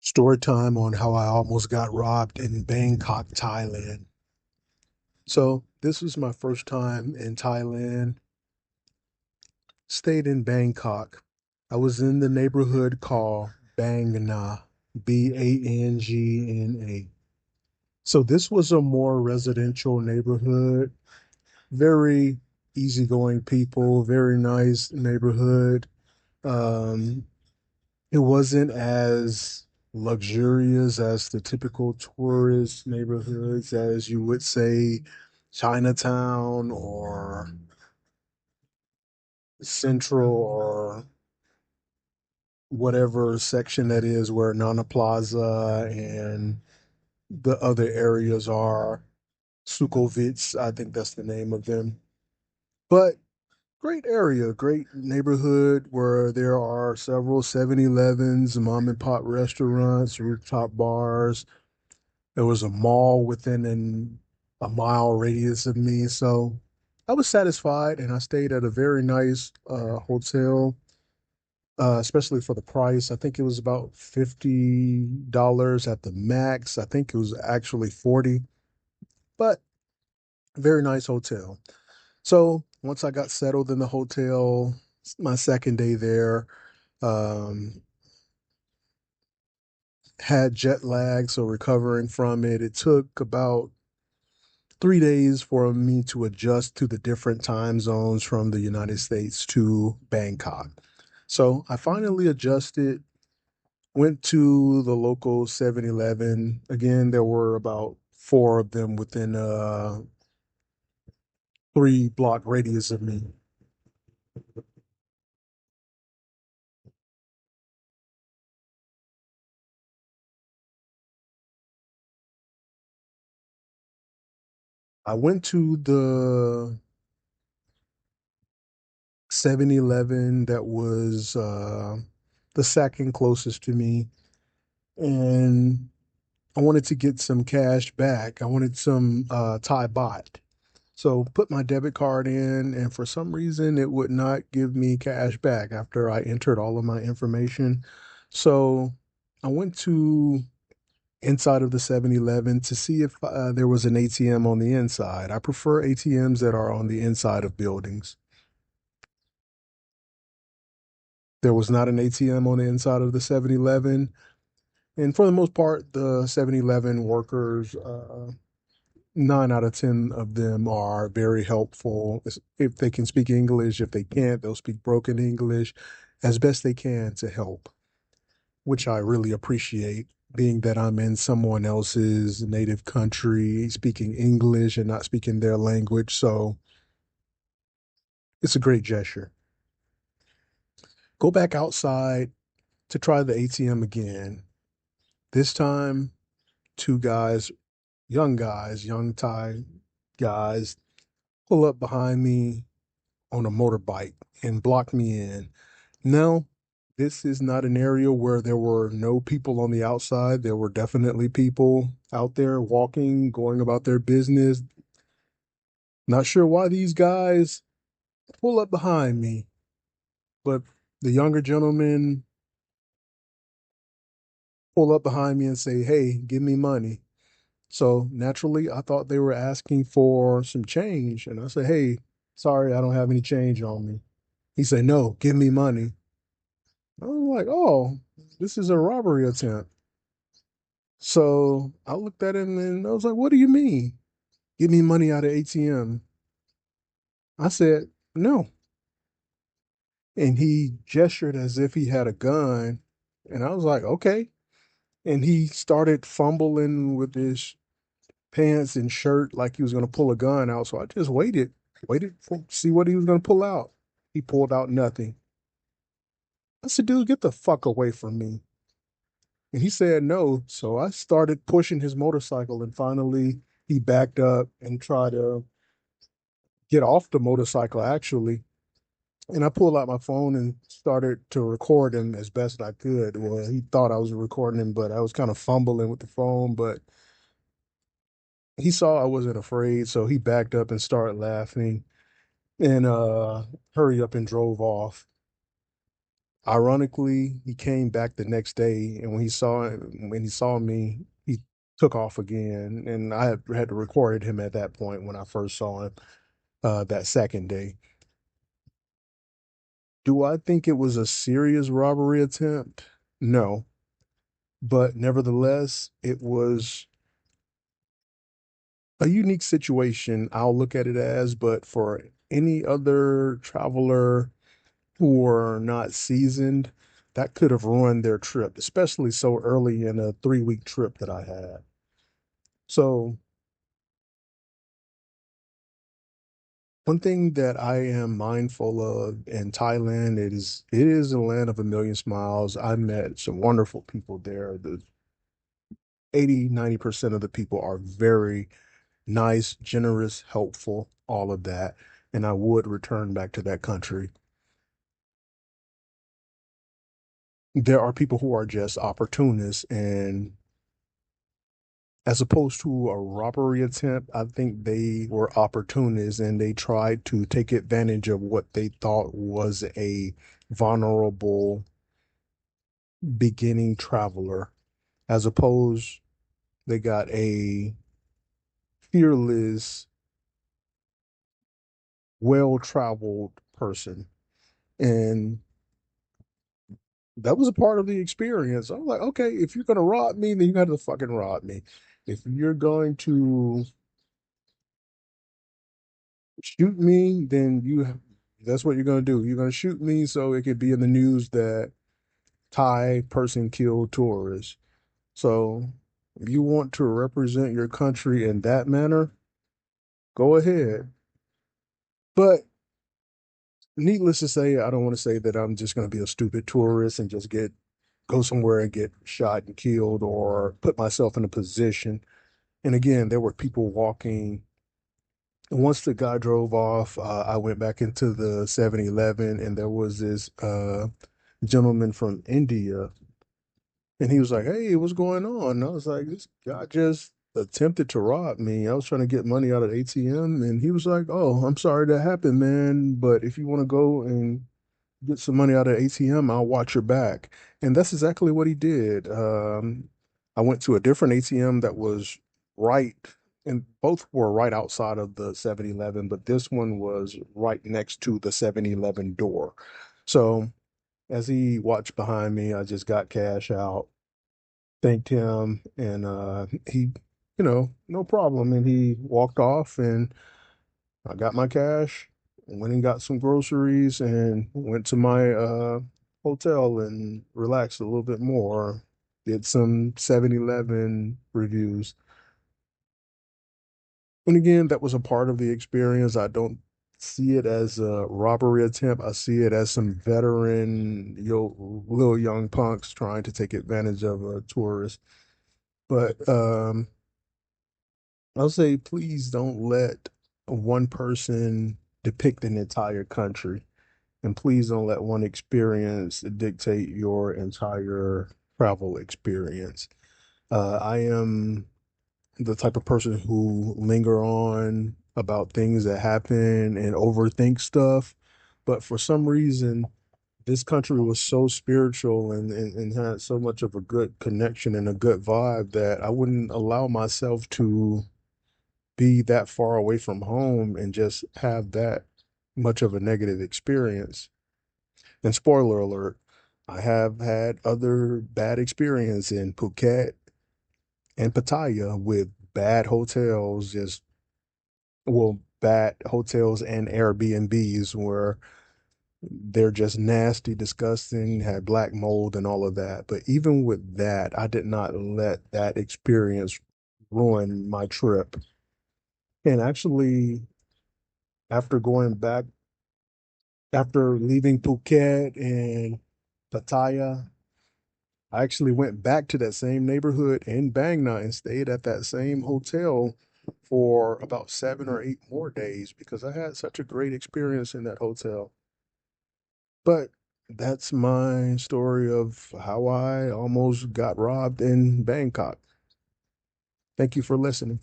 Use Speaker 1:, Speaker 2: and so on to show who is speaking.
Speaker 1: Story time on how I almost got robbed in Bangkok, Thailand. So, this was my first time in Thailand. Stayed in Bangkok. I was in the neighborhood called Bang Na, Bangna. So, this was a more residential neighborhood, very easygoing people, very nice neighborhood. Um, It wasn't as luxurious as the typical tourist neighborhoods, as you would say Chinatown or Central or whatever section that is where Nana Plaza and the other areas are. Sukovitz, I think that's the name of them. But great area, great neighborhood where there are several 7-Elevens, mom and pop restaurants, rooftop bars. There was a mall within a mile radius of me. So I was satisfied and I stayed at a very nice hotel, especially for the price. I think it was about $50 at the max. I think it was actually 40, but very nice hotel. So once I got settled in the hotel, my second day there, um, had jet lag, so recovering from it. It took about 3 days for me to adjust to the different time zones from the United States to Bangkok. So I finally adjusted, went to the local 7-Eleven. Again, there were about four of them within a 3 block radius of me. I went to the 7-Eleven that was the second closest to me, and I wanted to get some cash back. I wanted some Thai baht. So put my debit card in, and for some reason it would not give me cash back after I entered all of my information. So I went to inside of the 7-Eleven to see if there was an ATM on the inside. I prefer ATMs that are on the inside of buildings. There was not an ATM on the inside of the 7-Eleven. And for the most part, the 7-Eleven workers, 9 out of 10 of them are very helpful. If they can speak English, if they can't, they'll speak broken English as best they can to help, which I really appreciate, being that I'm in someone else's native country, speaking English and not speaking their language. So it's a great gesture. Go back outside to try the ATM again. This time, two guys, young Thai guys, pull up behind me on a motorbike and block me in. Now, this is not an area where there were no people on the outside. There were definitely people out there walking, going about their business. Not sure why these guys pull up behind me, but the younger gentlemen pull up behind me and say, "Hey, give me money." So naturally, I thought they were asking for some change. And I said, "Hey, sorry, I don't have any change on me." He said, "No, give me money." I was like, "Oh, this is a robbery attempt." So I looked at him and I was like, "What do you mean? Give me money out of ATM." I said, "No." And he gestured as if he had a gun. And I was like, "Okay." And he started fumbling with his pants and shirt like he was going to pull a gun out. So I just waited for see what he was going to pull out. He pulled out nothing. I said, "Dude, get the fuck away from me." And he said no. So I started pushing his motorcycle, and finally he backed up and tried to get off the motorcycle, actually. And I pulled out my phone and started to record him as best I could. Well, he thought I was recording him, but I was kind of fumbling with the phone. But he saw I wasn't afraid, so he backed up and started laughing and hurry up and drove off. Ironically, he came back the next day, and when he saw me, he took off again, and I had recorded him at that point when I first saw him that second day. Do I think it was a serious robbery attempt? No, but nevertheless, it was a unique situation. I'll look at it as, but for any other traveler who are not seasoned, that could have ruined their trip, especially so early in a 3 week trip that I had. So, one thing that I am mindful of in Thailand, it is a land of a million smiles. I met some wonderful people there. The 80, 90% of the people are very nice, generous, helpful, all of that. And I would return back to that country. There are people who are just opportunists, and as opposed to a robbery attempt, I think they were opportunists and they tried to take advantage of what they thought was a vulnerable beginning traveler. As opposed, they got a fearless, well-traveled person. And that was a part of the experience. I'm like, okay, if you're gonna rob me, then you got to fucking rob me. If you're going to shoot me, then that's what you're gonna do. You're gonna shoot me so it could be in the news that Thai person killed tourist. So if you want to represent your country in that manner, go ahead. But needless to say, I don't want to say that I'm just gonna be a stupid tourist and just get go somewhere and get shot and killed or put myself in a position. And again, there were people walking. Once the guy drove off, I went back into the 7-Eleven and there was this gentleman from India. And he was like, "Hey, what's going on?" And I was like, "This guy just attempted to rob me. I was trying to get money out of the ATM." And he was like, "Oh, I'm sorry that happened, man. But if you want to go and get some money out of the ATM, I'll watch your back." And that's exactly what he did. I went to a different ATM that was right, and both were right outside of the 7-Eleven, but this one was right next to the 7-Eleven door. So as he watched behind me, I just got cash out, thanked him, and he, no problem. And he walked off, and I got my cash, went and got some groceries, and went to my hotel and relaxed a little bit more. Did some 7-Eleven reviews. And again, that was a part of the experience. I don't see it as a robbery attempt. I see it as some veteran, little young punks trying to take advantage of a tourist. But I'll say, please don't let one person depict an entire country. And please don't let one experience dictate your entire travel experience. I am the type of person who linger on about things that happen and overthink stuff. But for some reason, this country was so spiritual and had so much of a good connection and a good vibe that I wouldn't allow myself to be that far away from home and just have that much of a negative experience. And spoiler alert, I have had other bad experience in Phuket and Pattaya with bad hotels, bad hotels and Airbnbs where they're just nasty, disgusting, had black mold and all of that. But even with that, I did not let that experience ruin my trip. And actually, after going back, after leaving Phuket and Pattaya, I actually went back to that same neighborhood in Bang Nai and stayed at that same hotel for about 7 or 8 more days because I had such a great experience in that hotel. But that's my story of how I almost got robbed in Bangkok. Thank you for listening.